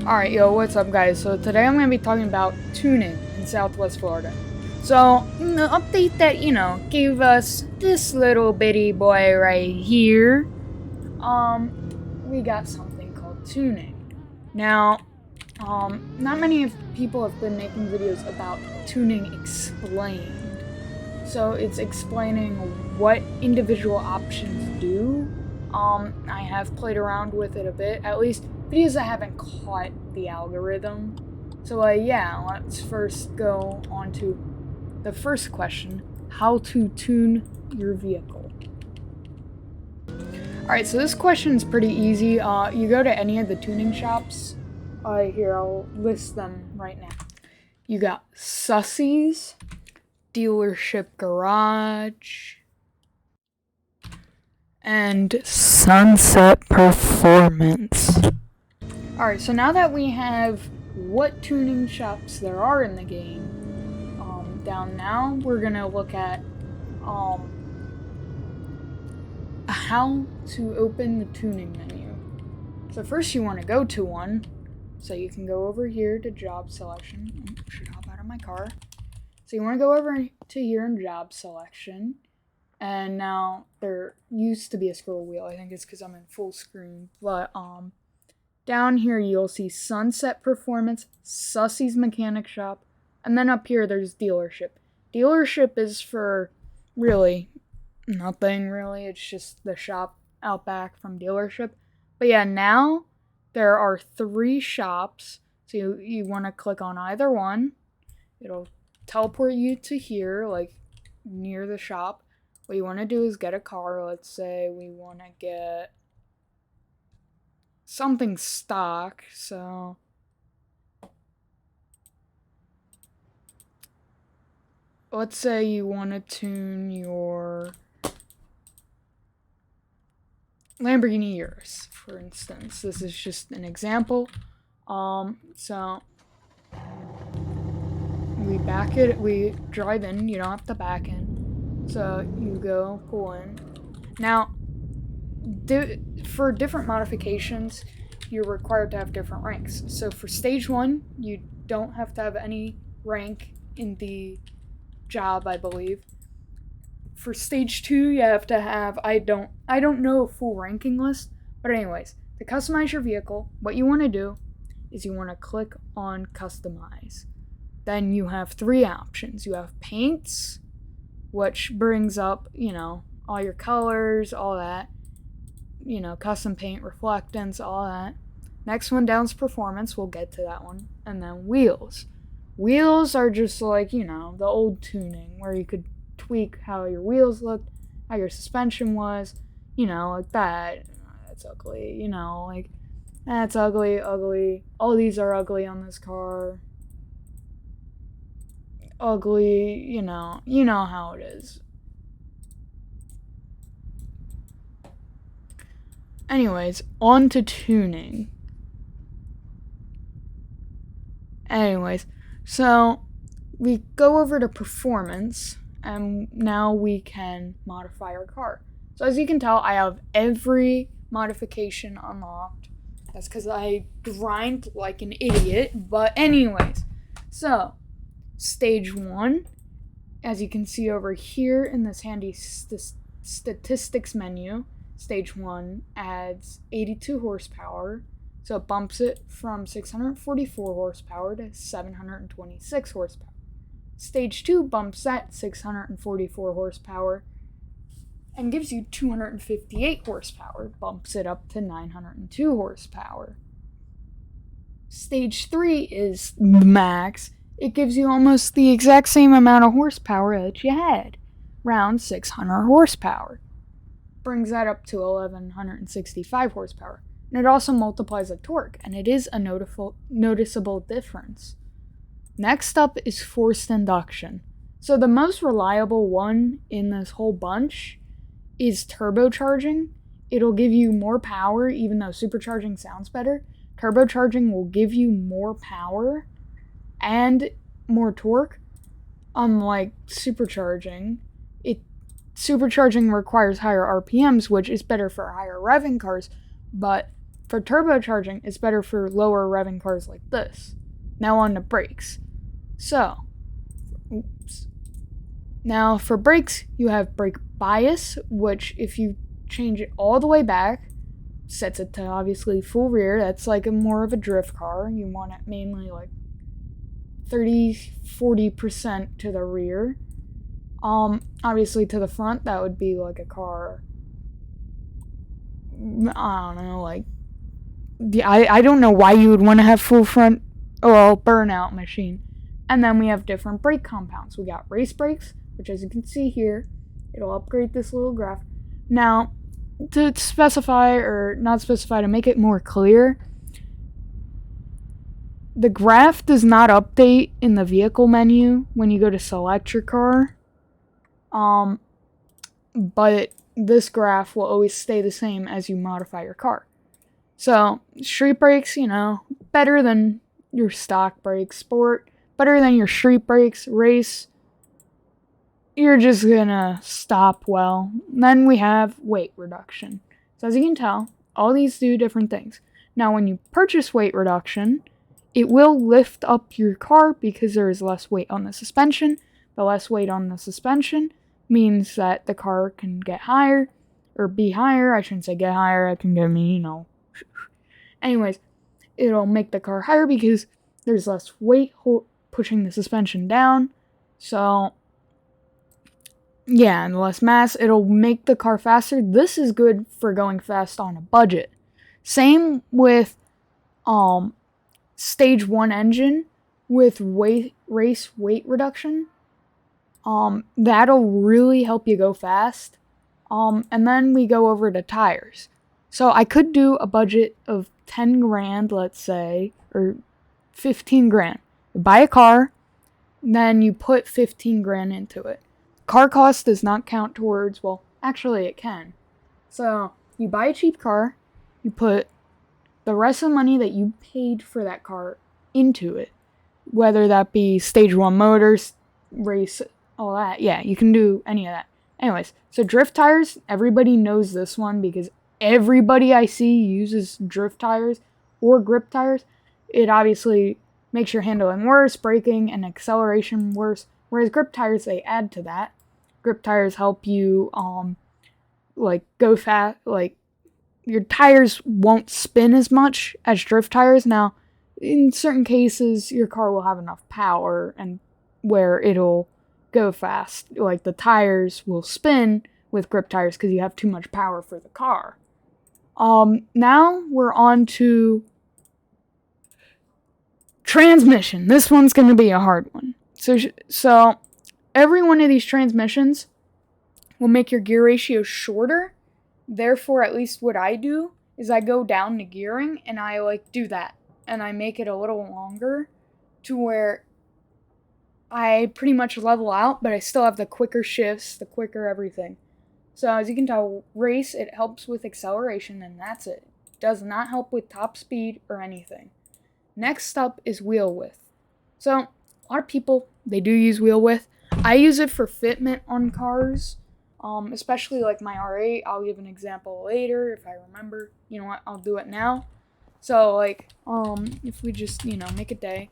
Alright, yo, what's up, guys? So today I'm going to be talking about tuning in Southwest Florida. So, the update that, gave us this little bitty boy right here, we got something called tuning. Now, not many people have been making videos about tuning explained. So it's explaining what individual options do. I have played around with it a bit, at least videos that haven't caught the algorithm. So yeah, let's first go on to the first question: how to tune your vehicle. Alright, so this question is pretty easy. You go to any of the tuning shops. Here, I'll list them right now. You got Sussy's, Dealership Garage, and Sunset Performance. Alright, so now that we have what tuning shops there are in the game, down now, we're gonna look at how to open the tuning menu. So first you want to go to one, so you can go over here to job selection. I should hop out of my car. So you want to go over to here in job selection, and now there used to be a scroll wheel. I think it's because I'm in full screen, but down here you'll see Sunset Performance, Sussy's Mechanic Shop, and then up here there's Dealership. Dealership is for really nothing really. It's just the shop out back from Dealership. But yeah, now there are 3 shops, so you want to click on either one. It'll teleport you to here, like near the shop. What you want to do is get a car. Let's say we want to get something stock, so let's say you want to tune your Lamborghini Urus, for instance. This is just an example. So we drive in, you don't have to back in. So you go pull in. Now, for different modifications, you're required to have different ranks. So for stage 1, you don't have to have any rank in the job, I believe. For stage 2, you have to have, I don't know a full ranking list, but anyways, to customize your vehicle, what you want to do is you want to click on customize. Then you have 3 options. You have paints, which brings up, all your colors, all that. Custom paint, reflectance, all that. Next one down is performance. We'll get to that one. And then wheels. Wheels are just like, the old tuning where you could tweak how your wheels looked, how your suspension was, like that. That's ugly, like that's ugly. All these are ugly on this car. Ugly, you know how it is. Anyways, on to tuning. So we go over to performance, and now we can modify our car. So as you can tell, I have every modification unlocked. That's because I grind like an idiot. But anyways, so stage 1, as you can see over here in this handy statistics menu, stage 1 adds 82 horsepower. So it bumps it from 644 horsepower to 726 horsepower. Stage 2 bumps that 644 horsepower and gives you 258 horsepower, bumps it up to 902 horsepower. Stage 3 is max. It gives you almost the exact same amount of horsepower that you had, around 600 horsepower. Brings that up to 1165 horsepower. And it also multiplies the torque, and it is a noticeable difference. Next up is forced induction. So the most reliable one in this whole bunch is turbocharging. It'll give you more power, even though supercharging sounds better. Turbocharging will give you more power and more torque, unlike supercharging. Supercharging requires higher RPMs, which is better for higher revving cars, but for turbocharging, it's better for lower revving cars like this. Now on to brakes. So, oops. Now for brakes, you have brake bias, which if you change it all the way back, sets it to obviously full rear. That's like more of a drift car. You want it mainly like 30-40% to the rear. Obviously to the front, that would be like a car, I don't know, like, I don't know why you would want to have full front, burnout machine. And then we have different brake compounds. We got race brakes, which as you can see here, it'll upgrade this little graph. Now, to specify or not specify, to make it more clear, the graph does not update in the vehicle menu when you go to select your car. But this graph will always stay the same as you modify your car. So, street brakes, better than your stock brakes. Sport, better than your street brakes. Race, you're just gonna stop well. Then we have weight reduction. So as you can tell, all these do different things. Now when you purchase weight reduction, it will lift up your car because there is less weight on the suspension. The less weight on the suspension means that the car can get higher, or be higher. I shouldn't say get higher, it can get me, Anyways, it'll make the car higher because there's less weight pushing the suspension down. So, yeah, and less mass, it'll make the car faster. This is good for going fast on a budget. Same with stage 1 engine with race weight reduction. That'll really help you go fast. And then we go over to tires. So I could do a budget of 10 grand, let's say, or 15 grand. You buy a car, then you put 15 grand into it. Car cost does not count towards, well, actually it can. So you buy a cheap car, you put the rest of the money that you paid for that car into it. Whether that be stage 1 motors, race, all that. Yeah, you can do any of that. Anyways, so drift tires, everybody knows this one because everybody I see uses drift tires or grip tires. It obviously makes your handling worse, braking and acceleration worse. Whereas grip tires, they add to that. Grip tires help you, go fast. Like, your tires won't spin as much as drift tires. Now, in certain cases, your car will have enough power and where it'll go fast. Like, the tires will spin with grip tires because you have too much power for the car. Now we're on to transmission. This one's going to be a hard one. So every one of these transmissions will make your gear ratio shorter. Therefore, at least what I do is I go down to gearing and I do that. And I make it a little longer to where I pretty much level out, but I still have the quicker shifts, the quicker everything. So as you can tell, race, it helps with acceleration and that's it. It does not help with top speed or anything. Next up is wheel width. So a lot of people, they do use wheel width. I use it for fitment on cars, especially like my R8. I'll give an example later if I remember. You know what, I'll do it now. So if we just, make a day.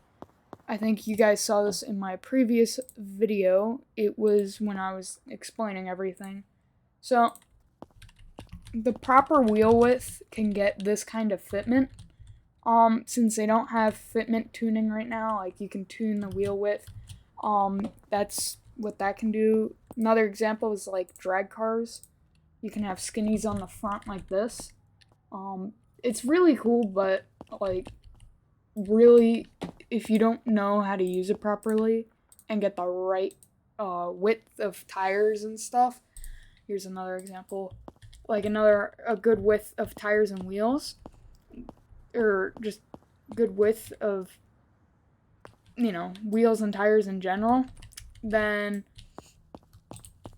I think you guys saw this in my previous video. It was when I was explaining everything. So, the proper wheel width can get this kind of fitment. Since they don't have fitment tuning right now, like you can tune the wheel width. That's what that can do. Another example is like drag cars. You can have skinnies on the front like this. It's really cool, but really, if you don't know how to use it properly and get the right width of tires and stuff. Here's another example, a good width of tires and wheels, or just good width of, wheels and tires in general, then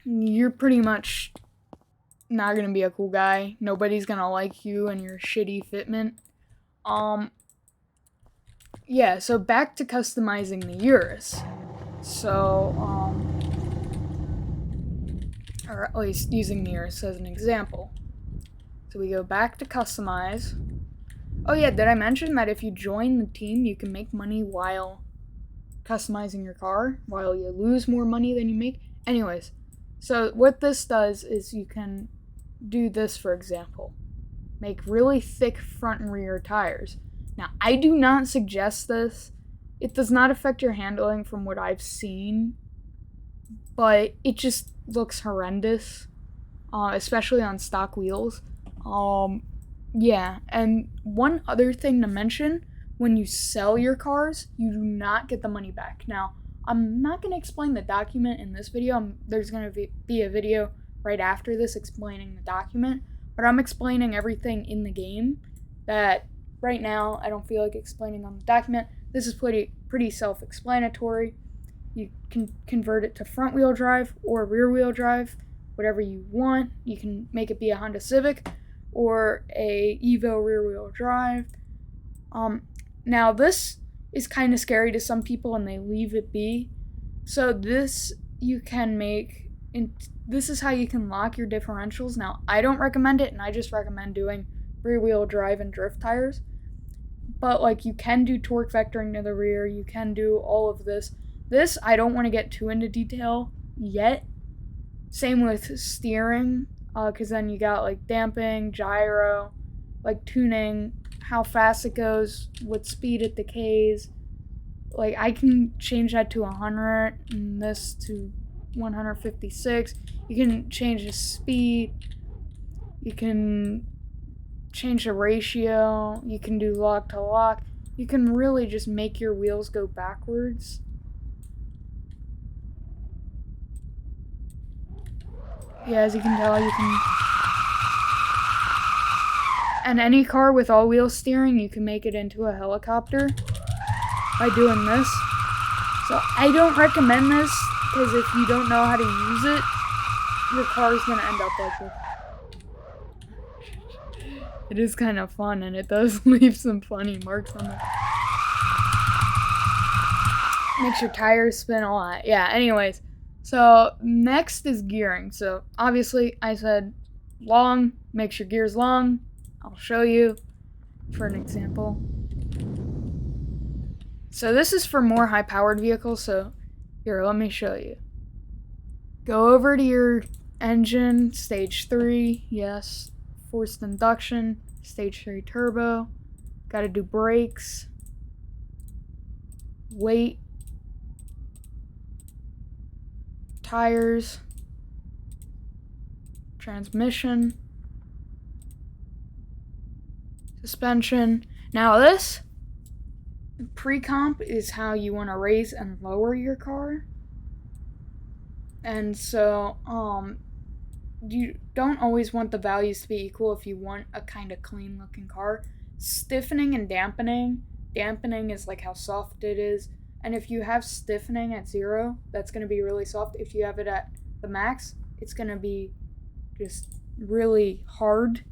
you're pretty much not going to be a cool guy. Nobody's going to like you and your shitty fitment. Yeah, so back to customizing the Urus. So, or at least using the Urus as an example. So we go back to customize. Oh yeah, did I mention that if you join the team, you can make money while customizing your car, while you lose more money than you make? Anyways, so what this does is you can do this, for example. Make really thick front and rear tires. Now, I do not suggest this. It does not affect your handling from what I've seen, but it just looks horrendous, especially on stock wheels. Yeah, and one other thing to mention, when you sell your cars, you do not get the money back. Now, I'm not going to explain the document in this video. There's going to be a video right after this explaining the document, but I'm explaining everything in the game that right now I don't feel like explaining on the document. This is pretty self-explanatory. You can convert it to front wheel drive or rear wheel drive, whatever you want. You can make it be a Honda Civic or a Evo rear wheel drive. Now this is kind of scary to some people and they leave it be. So this you can make, this is how you can lock your differentials. Now I don't recommend it, and I just recommend doing rear wheel drive and drift tires. But like, you can do torque vectoring to the rear, you can do all of this. This I don't want to get too into detail yet. Same with steering, because then you got like damping, gyro, like tuning, how fast it goes, what speed it decays. Like, I can change that to 100 and this to 156. You can change the speed. You can change the ratio. You can do lock to lock. You can really just make your wheels go backwards. Yeah, as you can tell, you can... And any car with all-wheel steering, you can make it into a helicopter by doing this. So I don't recommend this, because if you don't know how to use it, your car is going to end up like this. It is kind of fun, and it does leave some funny marks on it. Makes your tires spin a lot. Yeah, anyways. So next is gearing. So obviously I said long, makes your gears long. I'll show you for an example. So this is for more high-powered vehicles, so here, let me show you. Go over to your engine, stage 3, yes. Forced induction, stage 3 turbo. Gotta do brakes. Weight. Tires. Transmission. Suspension. Now this pre-comp is how you want to raise and lower your car. And so you don't always want the values to be equal if you want a kind of clean looking car. Stiffening and dampening. Dampening is like how soft it is. And if you have stiffening at 0, that's going to be really soft. If you have it at the max, it's going to be just really hard.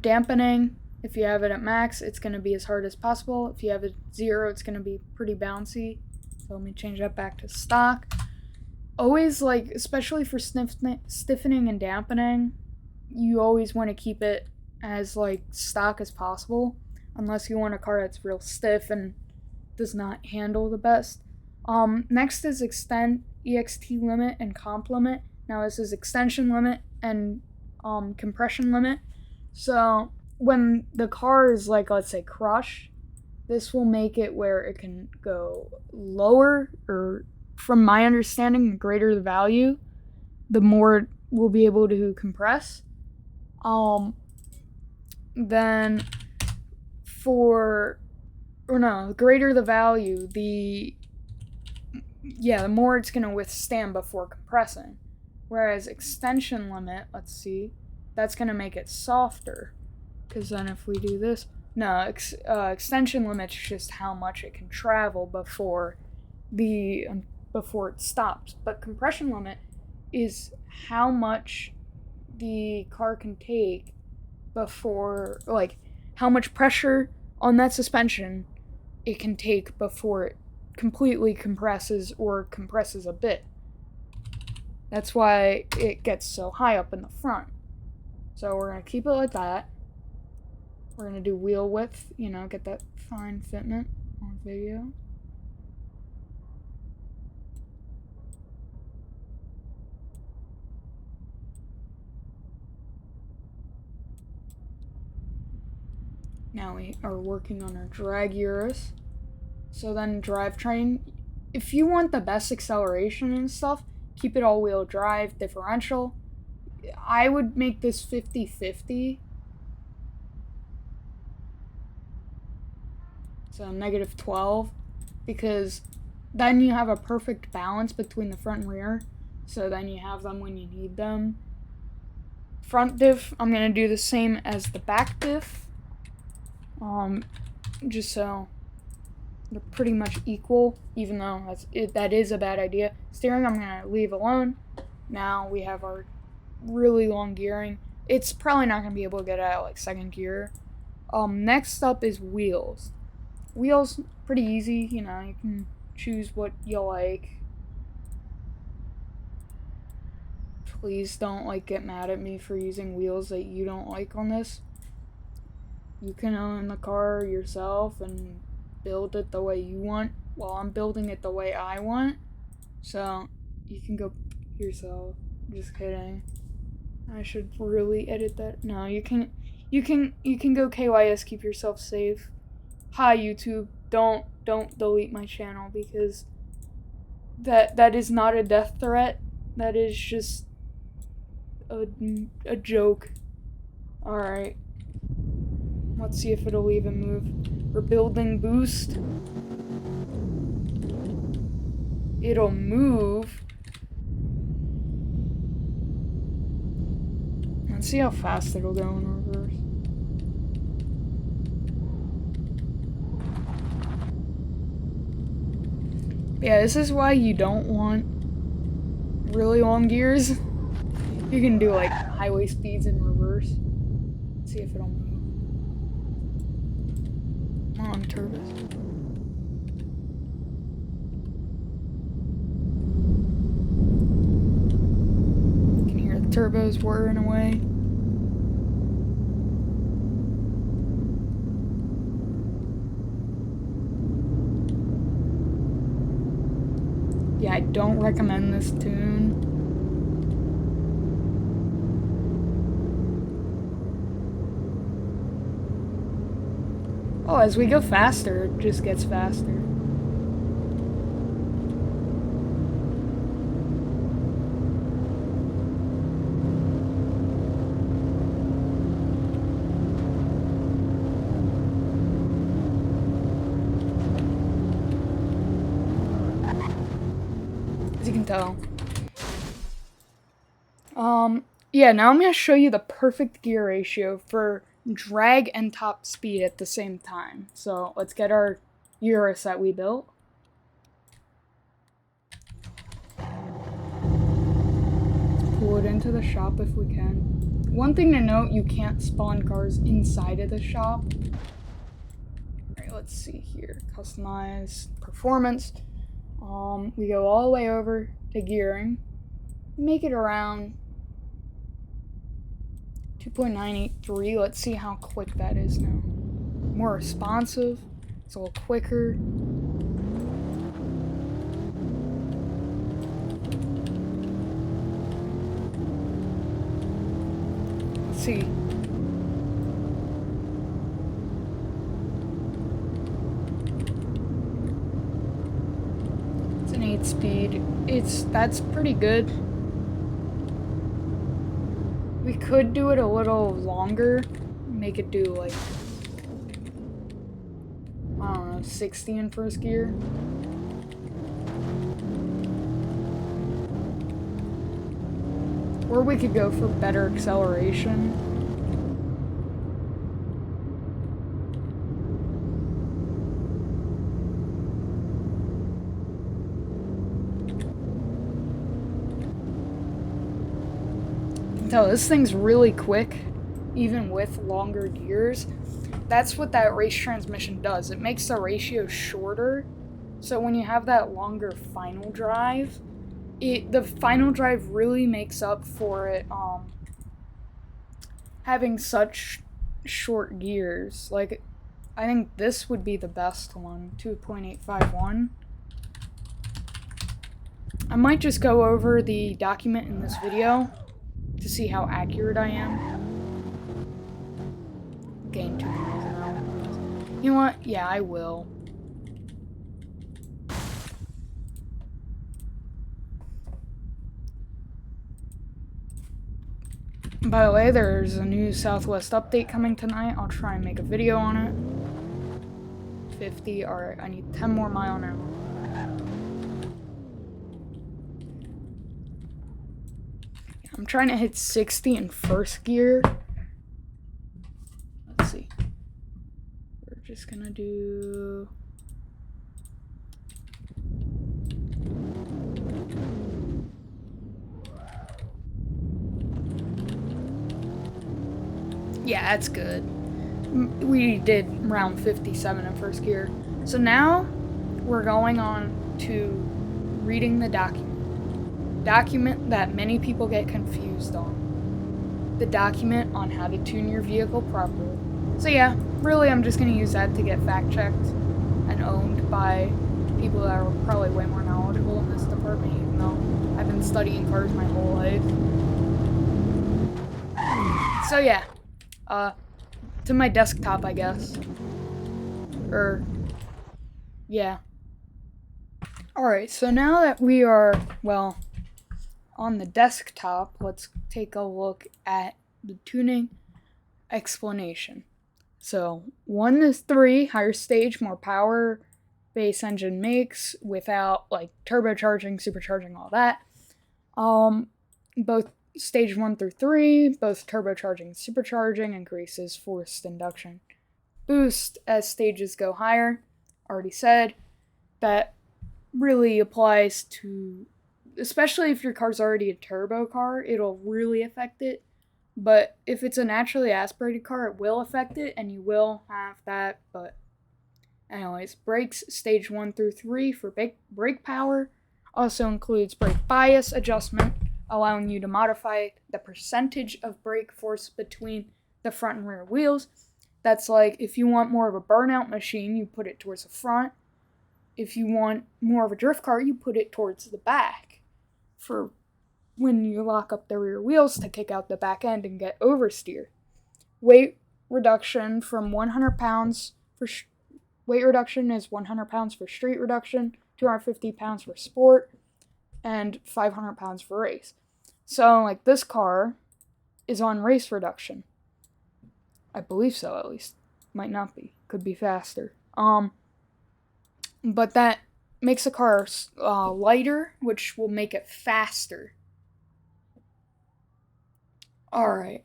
Dampening, if you have it at max, it's going to be as hard as possible. If you have it 0, it's going to be pretty bouncy. So let me change that back to stock. Always, like, especially for stiffening and dampening, you always want to keep it as, like, stock as possible, unless you want a car that's real stiff and does not handle the best. Next is EXT limit and comp limit. Now this is extension limit and compression limit. So when the car is, like, let's say crushed, this will make it where it can go lower, or from my understanding, the greater the value, the more it will be able to compress. Then the greater the value, the more it's going to withstand before compressing. Whereas extension limit, let's see, that's going to make it softer. Because then if we do this, extension limit's just how much it can travel before it stops. But compression limit is how much the car can take before, like, how much pressure on that suspension it can take before it completely compresses or compresses a bit. That's why it gets so high up in the front. So we're going to keep it like that. We're going to do wheel width, get that fine fitment on video. Now we are working on our drag Urus. So then drivetrain, if you want the best acceleration and stuff, keep it all-wheel drive, differential. I would make this 50-50. So -12, because then you have a perfect balance between the front and rear. So then you have them when you need them. Front diff, I'm going to do the same as the back diff. Just so they're pretty much equal, even though that is a bad idea. Steering, I'm going to leave alone. Now we have our really long gearing. It's probably not going to be able to get out like second gear. Next up is wheels. Wheels, pretty easy, you can choose what you like. Please don't get mad at me for using wheels that you don't like on this. You can own the car yourself and build it the way you want. Well, I'm building it the way I want, so you can go yourself. Just kidding. I should really edit that. No, you can go KYS, keep yourself safe. Hi YouTube, don't delete my channel, because that is not a death threat. That is just a joke. Alright. Let's see if it'll even move. We're building boost. It'll move. Let's see how fast it'll go in reverse. Yeah, this is why you don't want really long gears. You can do highway speeds in reverse. Let's see if it'll move. Come on, turbos. You can hear the turbos whirring away. Yeah, I don't recommend this tune. Oh, as we go faster, it just gets faster. As you can tell. Yeah, now I'm going to show you the perfect gear ratio for drag and top speed at the same time. So let's get our Urus that we built. Pull it into the shop if we can. One thing to note, you can't spawn cars inside of the shop. Alright, let's see here. Customize performance. We go all the way over to gearing. Make it around 2.983. Let's see how quick that is now. More responsive. It's a little quicker. Let's see. It's an 8-speed. That's pretty good. We could do it a little longer, make it do I don't know, 60 in first gear. Or we could go for better acceleration. So this thing's really quick, even with longer gears. That's what that race transmission does. It makes the ratio shorter, so when you have that longer final drive, the final drive really makes up for it having such short gears. Like, I think this would be the best one, 2.851. I might just go over the document in this video to see how accurate I am. Gain 2 miles an hour. You know what? Yeah, I will. By the way, there's a new Southwest update coming tonight. I'll try and make a video on it. 50, alright, I need 10 more miles an hour. I'm trying to hit 60 in first gear. Let's see. We're just gonna do... Yeah, that's good. We did round 57 in first gear. So now we're going on to reading the document. Document that many people get confused on. The document on how to tune your vehicle properly. So yeah, really I'm just going to use that to get fact checked and owned by people that are probably way more knowledgeable in this department, even though I've been studying cars my whole life. So yeah. To my desktop, I guess. Yeah. Alright, so now that we are, well, on the desktop, let's take a look at the tuning explanation. So, 1 to 3, higher stage, more power, base engine makes, without, like, turbocharging, supercharging, all that. Both Stage 1 through 3, both turbocharging and supercharging, increases forced induction boost as stages go higher. Already said. That really applies to, especially if your car's already a turbo car, it'll really affect it. But if it's a naturally aspirated car, it will affect it, and you will have that. But anyways, brakes, stage 1 through 3 for brake power. Also includes brake bias adjustment, allowing you to modify the percentage of brake force between the front and rear wheels. That's like, if you want more of a burnout machine, you put it towards the front. If you want more of a drift car, you put it towards the back. For when you lock up the rear wheels to kick out the back end and get oversteer. Weight reduction from 100 pounds for weight reduction is 100 pounds for street reduction, 250 pounds for sport, and 500 pounds for race. So, like, this car is on race reduction. I believe so, at least. Might not be. Could be faster. But that makes the car lighter, which will make it faster. Alright.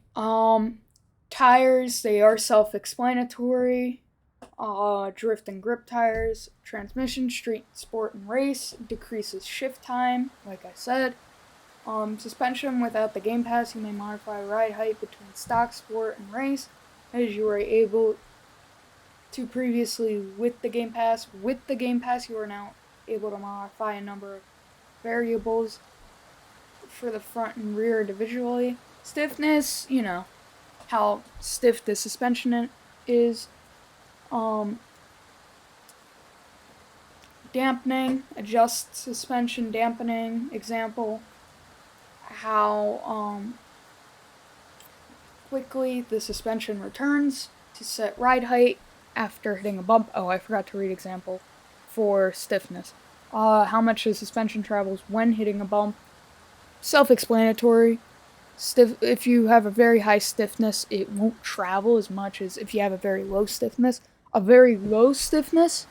Tires, they are self-explanatory. Drift and grip tires, transmission, street, sport, and race, decreases shift time, like I said. Suspension, without the Game Pass, you may modify ride height between stock, sport, and race, as you were able to previously with the Game Pass. With the Game Pass, you are now able to modify a number of variables for the front and rear individually. Stiffness, you know, how stiff the suspension is. Dampening, adjust suspension dampening, example, how quickly the suspension returns to set ride height after hitting a bump. Oh, I forgot to read example for stiffness. How much the suspension travels when hitting a bump. Self-explanatory. If you have a very high stiffness, it won't travel as much as if you have a very low stiffness. A very low stiffness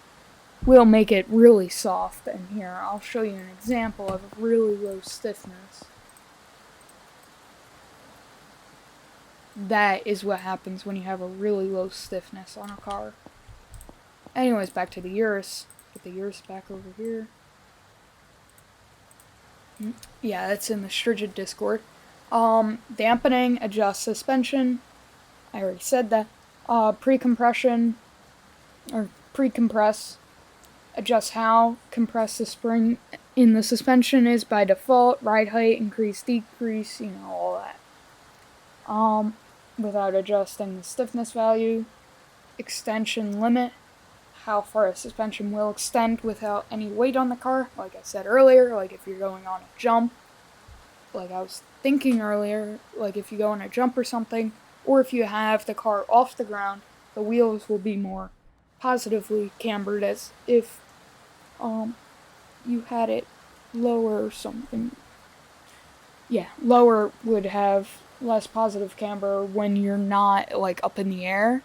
will make it really soft. And here, I'll show you an example of a really low stiffness. That is what happens when you have a really low stiffness on a car. Anyways, back to the Urus. Get the Urus back over here. Yeah, that's in the Strigid Discord. Dampening, adjust suspension. I already said that. Pre-compression, or pre-compress. Adjust how. Compress the spring in the suspension is by default ride height, increase, decrease, all that. Without adjusting the stiffness value, extension limit, how far a suspension will extend without any weight on the car. Like I said earlier, like if you're going on a jump, like I was thinking earlier, like if you go on a jump or something, or if you have the car off the ground, the wheels will be more positively cambered as if you had it lower or something. Yeah, lower would have less positive camber when you're not like up in the air.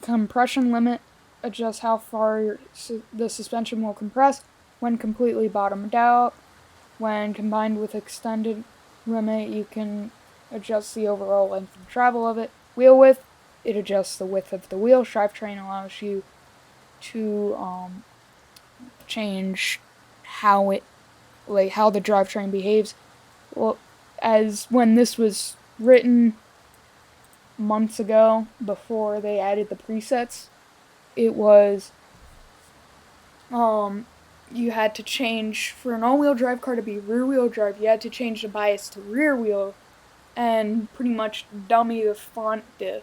Compression limit adjusts how far the suspension will compress when completely bottomed out. When combined with extended limit, you can adjust the overall length of travel of it. Wheel width, it adjusts the width of the wheel. Drivetrain allows you to change how the drivetrain behaves. Well, as when this was written months ago, before they added the presets, it was you had to change, for an all-wheel drive car to be rear-wheel drive, you had to change the bias to rear wheel and pretty much dummy the front diff.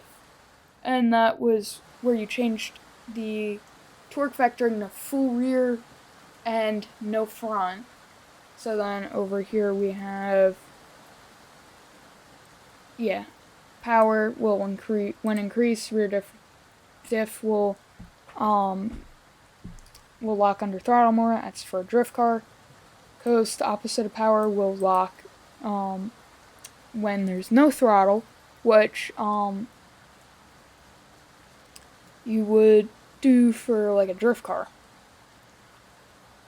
And that was where you changed the torque vectoring to full rear and no front. So then over here we have, power will increase, when increased, rear diff will lock under throttle more. That's for a drift car. Coast, opposite of power, will lock when there's no throttle, which you would do for like a drift car.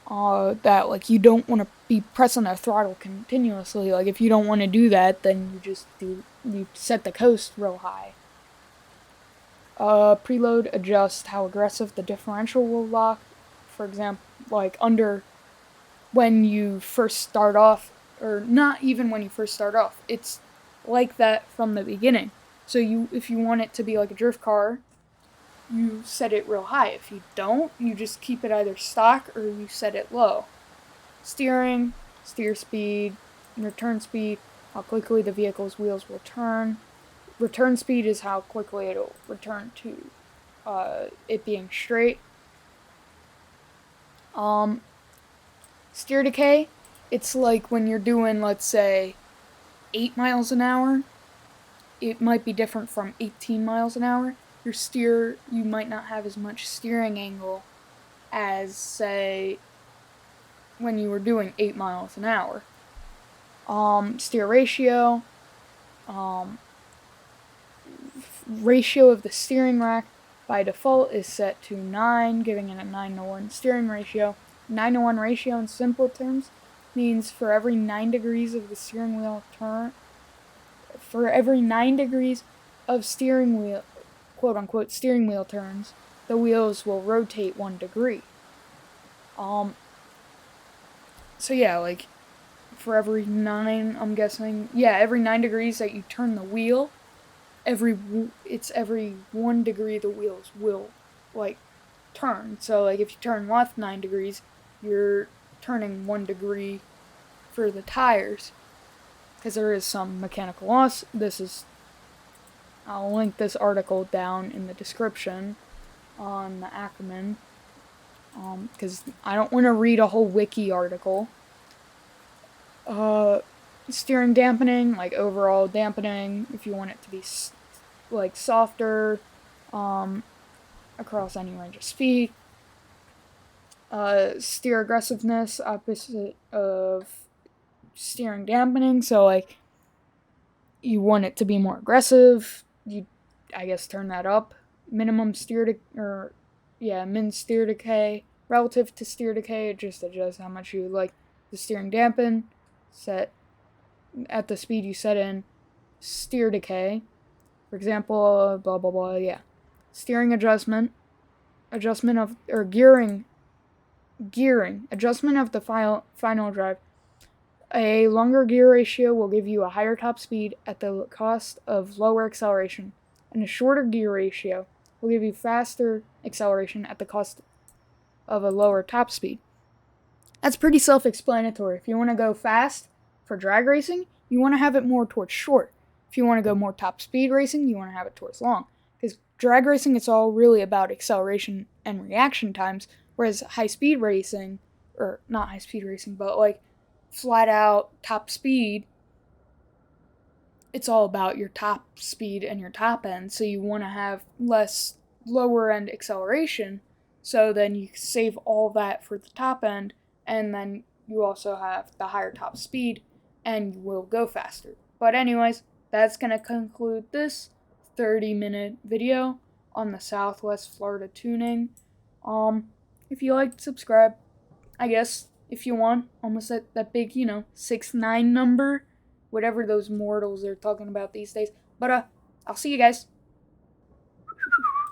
That like you don't want to be pressing the throttle continuously. Like if you don't want to do that, then you set the coast real high. Preload adjusts how aggressive the differential will lock. For example, like when you first start off, or not even when you first start off. It's like that from the beginning. So if you want it to be like a drift car, you set it real high. If you don't, you just keep it either stock or you set it low. Steering, steer speed, return speed, how quickly the vehicle's wheels will turn. Return speed is how quickly it'll return to it being straight. Steer decay, it's like when you're doing, let's say, 8 miles an hour. It might be different from 18 miles an hour. You might not have as much steering angle as, say, when you were doing 8 miles an hour. Steer ratio, ratio of the steering rack by default is set to 9, giving it a 9:1 steering ratio. 9:1 ratio in simple terms means for every 9 degrees of the steering wheel turn, for every 9 degrees of steering wheel, quote unquote, steering wheel turns, the wheels will rotate 1 degree. So yeah, like for every 9, I'm guessing, every 9 degrees that you turn the wheel, every 1 degree the wheels will like turn. So like if you turn left 9 degrees, you're turning 1 degree for the tires, because there is some mechanical loss. I'll link this article down in the description on the Ackerman, because I don't want to read a whole wiki article. Steering dampening, like overall dampening, if you want it to be like softer across any range of speed. Steer aggressiveness, opposite of steering dampening. So like you want it to be more aggressive, you turn that up. Min steer decay relative to steer decay, it just adjusts how much you would like the steering dampen, set at the speed you set in steer decay. For example, blah blah blah, steering adjustment of, or gearing, adjustment of the final drive. A longer gear ratio will give you a higher top speed at the cost of lower acceleration, and a shorter gear ratio will give you faster acceleration at the cost of a lower top speed. That's pretty self-explanatory. If you want to go fast for drag racing, you want to have it more towards short. If you want to go more top speed racing, you want to have it towards long. Because drag racing, it's all really about acceleration and reaction times, whereas high speed racing, or not high speed racing, but like flat out top speed, it's all about your top speed and your top end. So you want to have less lower end acceleration. So then you save all that for the top end, and then you also have the higher top speed, and you will go faster. But anyways, that's gonna conclude this 30-minute video on the Southwest Florida tuning. If you like, subscribe. I guess if you want, almost that big, 6'9" number, whatever those mortals are talking about these days. But I'll see you guys.